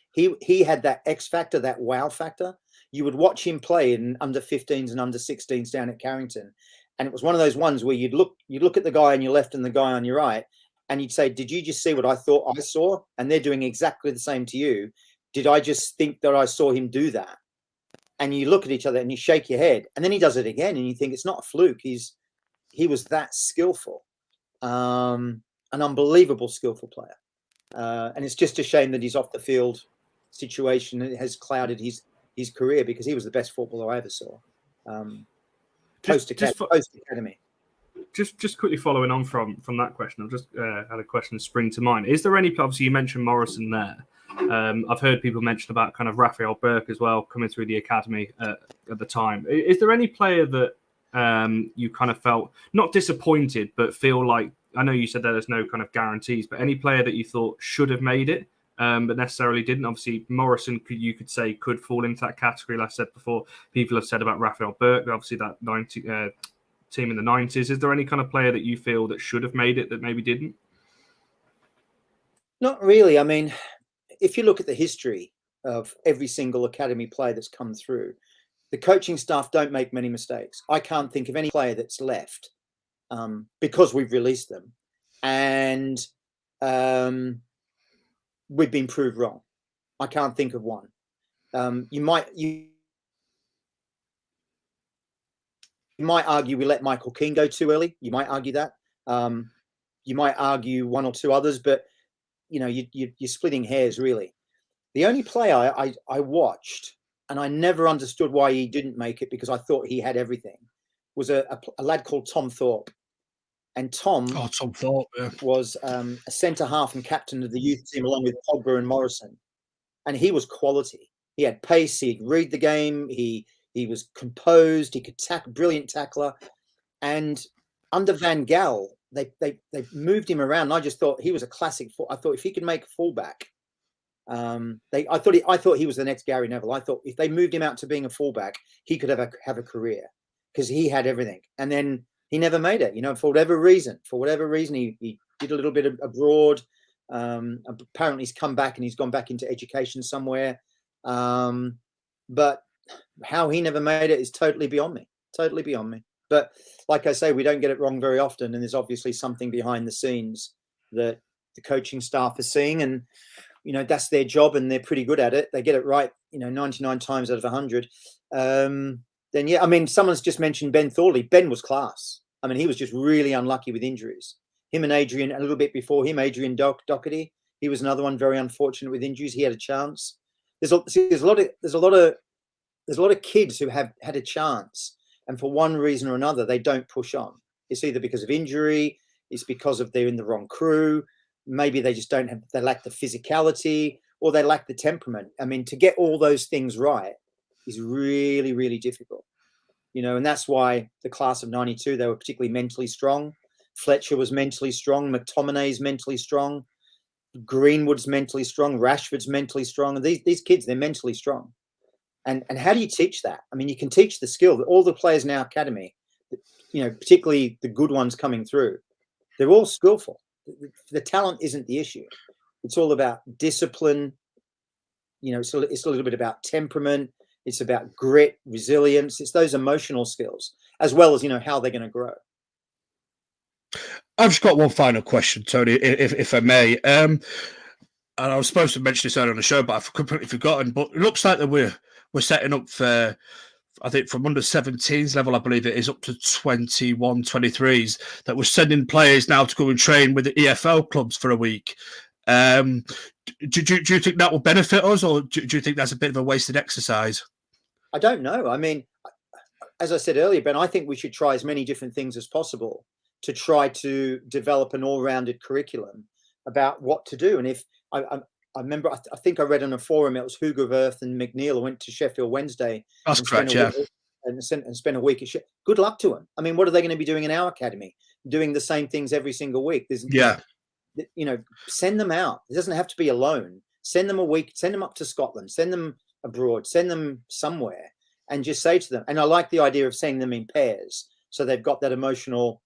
had that X factor, that wow factor. You would watch him play in under 15s and under 16s down at Carrington, and it was one of those ones where you'd look at the guy on your left and the guy on your right, and you'd say, "Did you just see what I thought I saw?" And they're doing exactly the same to you. Did I just think that I saw him do that? And you look at each other and you shake your head, and then he does it again, and you think it's not a fluke. He was that skillful, an unbelievable skillful player. And it's just a shame that his off the field situation has clouded his career, because he was the best footballer I ever saw. Post academy. Just quickly following on from that question, I've just had a question spring to mind. Is there any, obviously you mentioned Morrison there. I've heard people mention about kind of Raphael Burke as well coming through the academy at the time. Is there any player that you kind of felt not disappointed, but feel like, I know you said that there's no kind of guarantees, but any player that you thought should have made it, but necessarily didn't? Obviously, Morrison, you could say, could fall into that category. Like I said before, people have said about Raphael Burke, obviously that team in the 90s. Is there any kind of player that you feel that should have made it that maybe didn't? Not really. I mean, if you look at the history of every single academy player that's come through, the coaching staff don't make many mistakes. I can't think of any player that's left because we've released them and we've been proved wrong. I can't think of one. You might argue we let Michael Keane go too early. You might argue that. You might argue one or two others, but you're splitting hairs really. The only player I watched, and I never understood why he didn't make it because I thought he had everything, was a lad called Tom Thorpe. And Tom Thorpe, yeah, was a centre half and captain of the youth team along with Pogba and Morrison. And he was quality. He had pace. He'd read the game. He was composed. He could brilliant tackler. And under Van Gaal, they moved him around. And I just thought he was a classic. I thought if he could make a fullback, I thought he was the next Gary Neville. I thought if they moved him out to being a fullback, he could have a career because he had everything. And then he never made it, for whatever reason. He did a little bit abroad. Apparently he's come back and he's gone back into education somewhere. But how he never made it is totally beyond me. But like I say, we don't get it wrong very often. And there's obviously something behind the scenes that the coaching staff is seeing. And, that's their job and they're pretty good at it. They get it right, 99 times out of 100. Then, yeah, I mean, someone's just mentioned Ben Thorley. Ben was class. I mean, he was just really unlucky with injuries. Him and Adrian, a little bit before him, Adrian Doherty, he was another one very unfortunate with injuries. He had a chance. There's a lot of kids who have had a chance, and for one reason or another, they don't push on. It's either because of injury, it's because of they're in the wrong crew, maybe they just they lack the physicality, or they lack the temperament. I mean, to get all those things right is really, really difficult, and that's why the class of 92, they were particularly mentally strong. Fletcher was mentally strong. McTominay's mentally strong. Greenwood's mentally strong. Rashford's mentally strong. And these kids, they're mentally strong. And how do you teach that? I mean, you can teach the skill. All the players in our academy, particularly the good ones coming through, they're all skillful. The talent isn't the issue. It's all about discipline. It's a little bit about temperament. It's about grit, resilience. It's those emotional skills, as well as, how they're going to grow. I've just got one final question, Tony, if I may. And I was supposed to mention this earlier on the show, but I've completely forgotten. But it looks like that we're setting up for, I think, from under 17s level, I believe it is, up to 21, 23s, that we're sending players now to go and train with the EFL clubs for a week. Do you think that will benefit us, or do you think that's a bit of a wasted exercise? I don't know. I mean, as I said earlier, Ben, I think we should try as many different things as possible to try to develop an all-rounded curriculum about what to do. And if I remember, I think I read on a forum, it was Hugo Wirth and McNeil went to Sheffield Wednesday. That's correct, yeah. And spent a week at Sheffield. Good luck to them. I mean, what are they going to be doing in our academy? Doing the same things every single week. Send them out. It doesn't have to be alone. Send them a week, send them up to Scotland, send them abroad, send them somewhere, and just say to them, and I like the idea of sending them in pairs, so they've got that emotional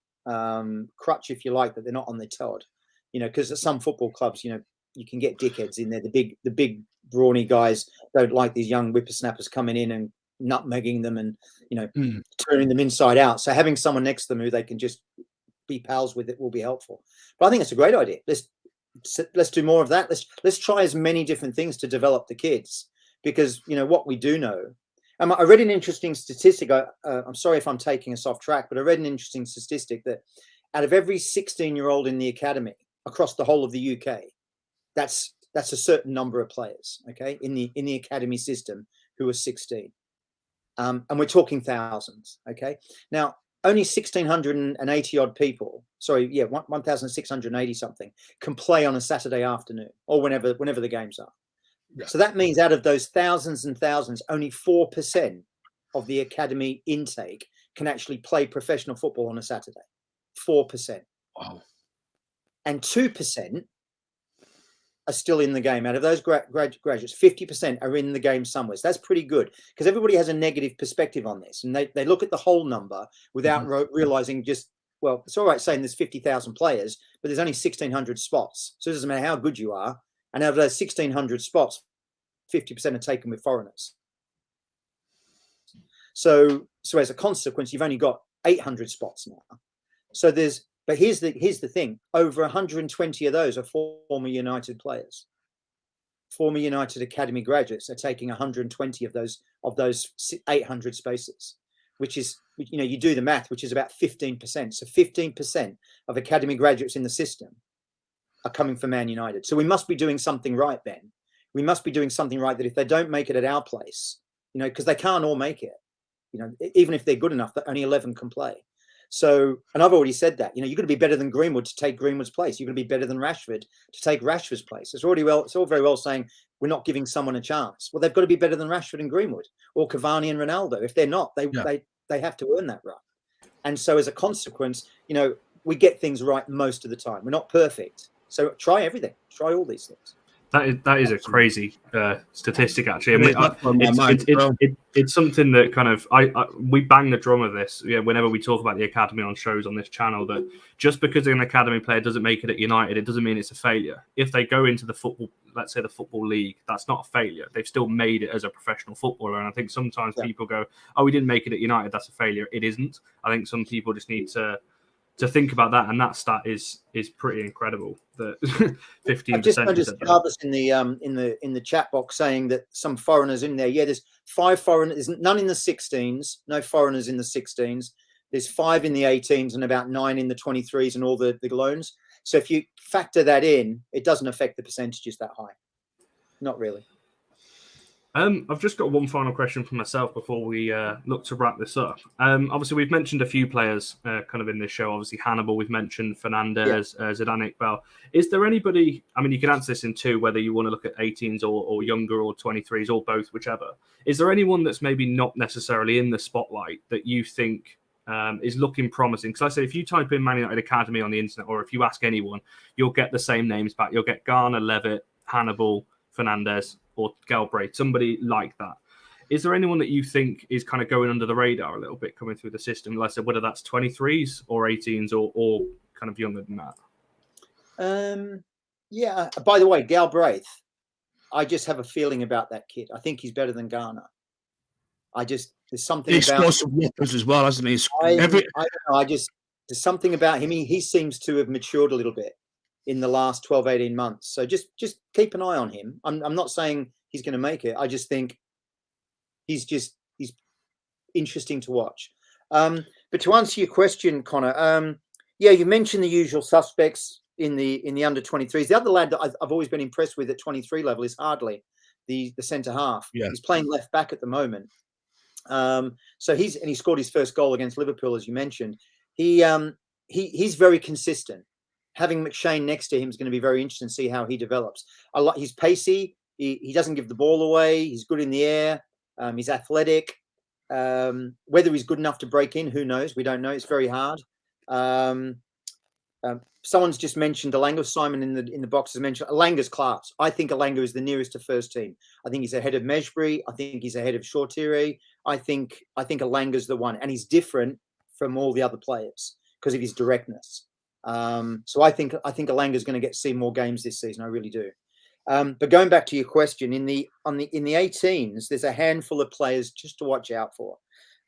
crutch, if you like, that they're not on their toed, because at some football clubs, you can get dickheads in there. The big brawny guys don't like these young whippersnappers coming in and nutmegging them and turning them inside out. So having someone next to them who they can just be pals with, it will be helpful. But I think it's a great idea. Let's do more of that. Let's try as many different things to develop the kids, because what we do know. I read an interesting statistic. I'm sorry if I'm taking us off track, but I read an interesting statistic that out of every 16-year-old in the academy across the whole of the UK, that's a certain number of players, okay, in the academy system who are 16, and we're talking thousands, okay. Now, only 1,680 odd people, 1,680 something, can play on a Saturday afternoon or whenever the games are. Yeah. So that means out of those thousands and thousands, only 4% of the academy intake can actually play professional football on a Saturday. 4%. Wow. And 2% are still in the game. Out of those graduates, 50% are in the game somewhere. So that's pretty good, because everybody has a negative perspective on this, and they look at the whole number without realizing just, well, it's all right saying there's 50,000 players, but there's only 1,600 spots. So it doesn't matter how good you are. And out of those 1,600 spots, 50% are taken with foreigners. So as a consequence, you've only got 800 spots now. So but here's the thing: over 120 of those are former United players. Former United Academy graduates are taking 120 of those 800 spaces, which is, you do the math, which is about 15%. So 15% of Academy graduates in the system are coming from Man United. So we must be doing something right, Ben. We must be doing something right, that if they don't make it at our place, because they can't all make it, even if they're good enough, that only 11 can play. So, and I've already said that, you're going to be better than Greenwood to take Greenwood's place. You're going to be better than Rashford to take Rashford's place. It's all very well saying we're not giving someone a chance. Well, they've got to be better than Rashford and Greenwood, or Cavani and Ronaldo. If they're not, they have to earn that right. And so as a consequence, we get things right most of the time. We're not perfect. So try everything. Try all these things. That is a crazy statistic, actually. It's something that kind of we bang the drum of this. Whenever we talk about the academy on shows on this channel, that just because an academy player doesn't make it at United, it doesn't mean it's a failure. If they go into the football, let's say the football league, that's not a failure. They've still made it as a professional footballer. And I think sometimes people go, "Oh, we didn't make it at United, that's a failure." It isn't. I think some people just need to think about that, and that stat is pretty incredible. That 15%. I've just noticed others in the chat box saying that some foreigners in there. Yeah, there's 5 foreigners. There's none in the 16s. No foreigners in the 16s. There's 5 in the 18s and about 9 in the 23s and all the loans. So if you factor that in, it doesn't affect the percentages that high. Not really. I've just got one final question for myself before we look to wrap this up. Obviously, we've mentioned a few players kind of in this show. Obviously, Hannibal, we've mentioned Fernandez, Zidane Iqbal. Is there anybody, you can answer this in 2, whether you want to look at 18s or younger or 23s or both, whichever. Is there anyone that's maybe not necessarily in the spotlight that you think is looking promising? Because I say, if you type in Man United Academy on the internet, or if you ask anyone, you'll get the same names back. You'll get Garner, Levitt, Hannibal, Fernandez, or Galbraith, somebody like that. Is there anyone that you think is kind of going under the radar a little bit coming through the system? Like I said, whether that's 23s or 18s or kind of younger than that? Yeah. By the way, Galbraith, I just have a feeling about that kid. I think he's better than Garner. There's something explosive weapons as well, hasn't he? There's something about him. He seems to have matured a little bit in the last 12, 18 months. So just keep an eye on him. I'm not saying he's going to make it. I just think he's interesting to watch. But to answer your question, Connor, you mentioned the usual suspects in the under 23s. The other lad that I've always been impressed with at 23 level is Hardley, the centre half. Yeah. He's playing left back at the moment. So he scored his first goal against Liverpool, as you mentioned. He's very consistent. Having McShane next to him is going to be very interesting to see how he develops. He's pacey. He doesn't give the ball away. He's good in the air. He's athletic. Whether he's good enough to break in, who knows? We don't know. It's very hard. Someone's just mentioned Alanga. Simon in the box has mentioned Alanga's class. I think Alanga is the nearest to first team. I think he's ahead of Mejbri. I think he's ahead of Shortiri. I think Alanga's the one, and he's different from all the other players because of his directness. So I think Alanga's going to see more games this season. I really do. But going back to your question, in the 18s, there's a handful of players just to watch out for.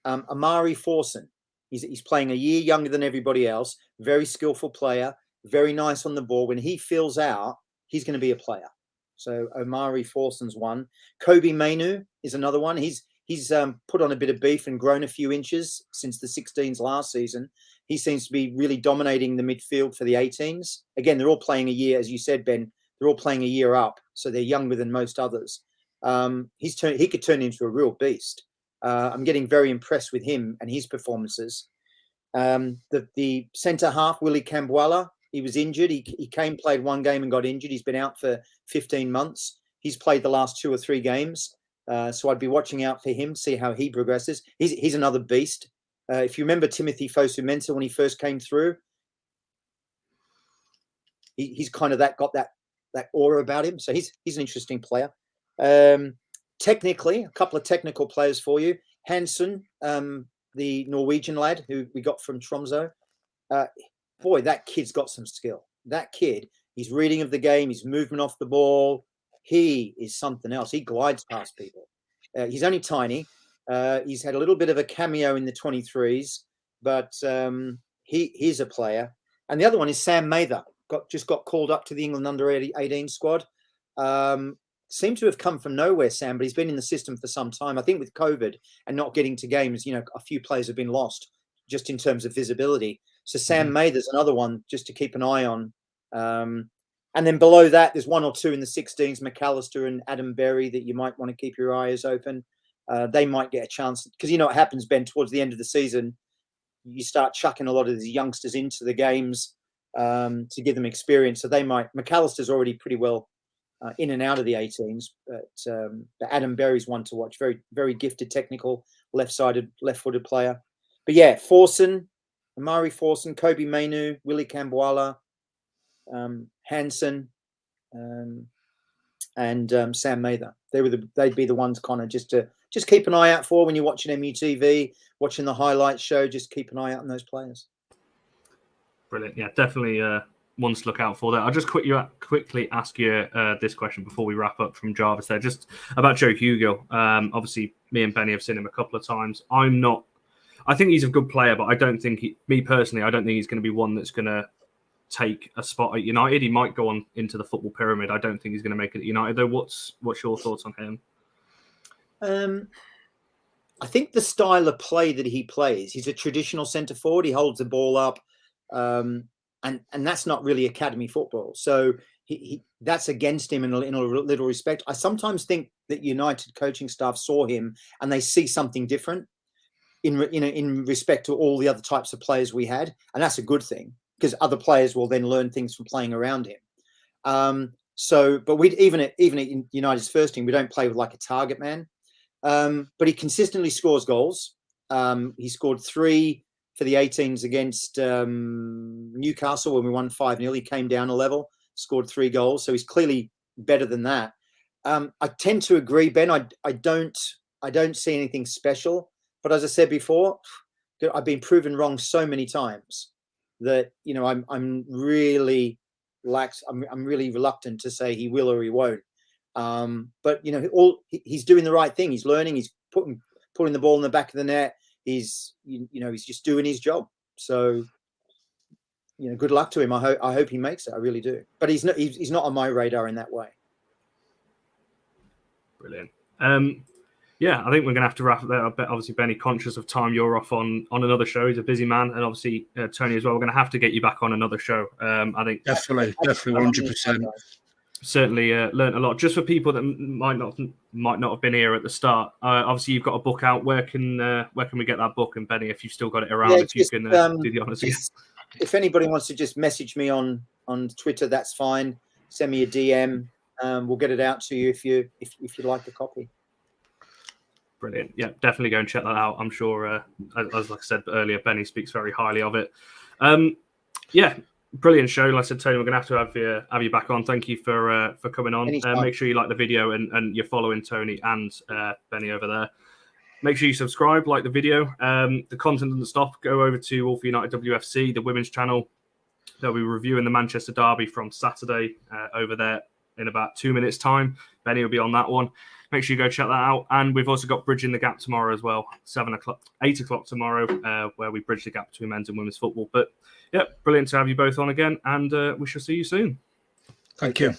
Amari Forson, he's playing a year younger than everybody else. Very skillful player, very nice on the ball. When he fills out, he's going to be a player. So Amari Forson's one. Kobe Mainu is another one. He's put on a bit of beef and grown a few inches since the 16s last season. He seems to be really dominating the midfield for the 18s. Again, they're all playing a year, as you said, Ben. They're all playing a year up, so they're younger than most others. He could turn into a real beast. I'm getting very impressed with him and his performances. The centre half, Willie Cambuala, he was injured. He played one game and got injured. He's been out for 15 months. He's played the last 2 or 3 games. So I'd be watching out for him, see how he progresses. He's another beast. If you remember Timothy Fosu-Mensah when he first came through, he's kind of got that aura about him. So he's an interesting player. Technically, a couple of technical players for you. Hansen, the Norwegian lad who we got from Tromsø. Boy, that kid's got some skill. That kid, his reading of the game, his movement off the ball, he is something else. He glides past people. He's only tiny. He's had a little bit of a cameo in the 23s, but he's a player. And the other one is Sam Mather. Just got called up to the England under-18 squad. Seemed to have come from nowhere, Sam, but he's been in the system for some time. I think with COVID and not getting to games, a few players have been lost just in terms of visibility. So Sam Mather's another one just to keep an eye on. And then below that, there's one or two in the 16s, McAllister and Adam Berry, that you might want to keep your eyes open. They might get a chance because what happens, Ben, towards the end of the season, you start chucking a lot of these youngsters into the games to give them experience. So they might. McAllister's already pretty well in and out of the 18s, but Adam Berry's one to watch. Very, very gifted, technical, left-footed player. But yeah, Amari Forson, Kobe Mainu, Willie Camboala, Hansen, and Sam Mather. They'd be the ones, Connor, just keep an eye out for when you're watching MUTV, watching the highlights show. Just keep an eye out on those players. Brilliant. Yeah, definitely ones to look out for there. I'll just quickly ask you this question before we wrap up from Jarvis there, just about Joe Hugill. Obviously, me and Benny have seen him a couple of times. I think he's a good player, but I don't think me personally, I don't think he's going to be one that's going to take a spot at United. He might go on into the football pyramid. I don't think he's going to make it at United, though. What's your thoughts on him? I think the style of play that he plays, he's a traditional centre forward. He holds the ball up, and that's not really academy football. So that's against him in a little respect. I sometimes think that United coaching staff saw him and they see something different in respect to all the other types of players we had, and that's a good thing because other players will then learn things from playing around him. But we even at United's first team, we don't play with like a target man. But he consistently scores goals. He scored 3 for the 18s against Newcastle when we won 5-0. He came down a level, scored 3 goals. So he's clearly better than that. I tend to agree, Ben. I don't see anything special. But as I said before, I've been proven wrong so many times that I'm really I'm really reluctant to say he will or he won't. But he's doing the right thing. He's learning. He's putting the ball in the back of the net. He's he's just doing his job. So good luck to him. I hope he makes it. I really do. But he's not on my radar in that way. Brilliant. Yeah, I think we're going to have to wrap it there. Obviously, Benny, conscious of time, you're off on another show. He's a busy man, and obviously Tony as well. We're going to have to get you back on another show. I think definitely 100%. Certainly learned a lot. Just for people that might not have been here at the start. Obviously, you've got a book out. Where can we get that book? And Benny, if you've still got it around, if you can do the honours again. If anybody wants to just message me on Twitter, that's fine. Send me a DM. We'll get it out to you if you'd like a copy. Brilliant. Yeah, definitely go and check that out. I'm sure, as like I said earlier, Benny speaks very highly of it. Yeah, brilliant show. Like I said, Tony, we're going to have you back on. Thank you for coming on. Make sure you like the video and you're following Tony and Benny over there. Make sure you subscribe, like the video. The content doesn't stop. Go over to All for United WFC, the women's channel. They'll be reviewing the Manchester Derby from Saturday over there in about 2 minutes' time. Benny will be on that one. Make sure you go check that out. And we've also got Bridging the Gap tomorrow as well, 8 o'clock tomorrow, where we bridge the gap between men's and women's football. But yeah, brilliant to have you both on again, and we shall see you soon. Thank you.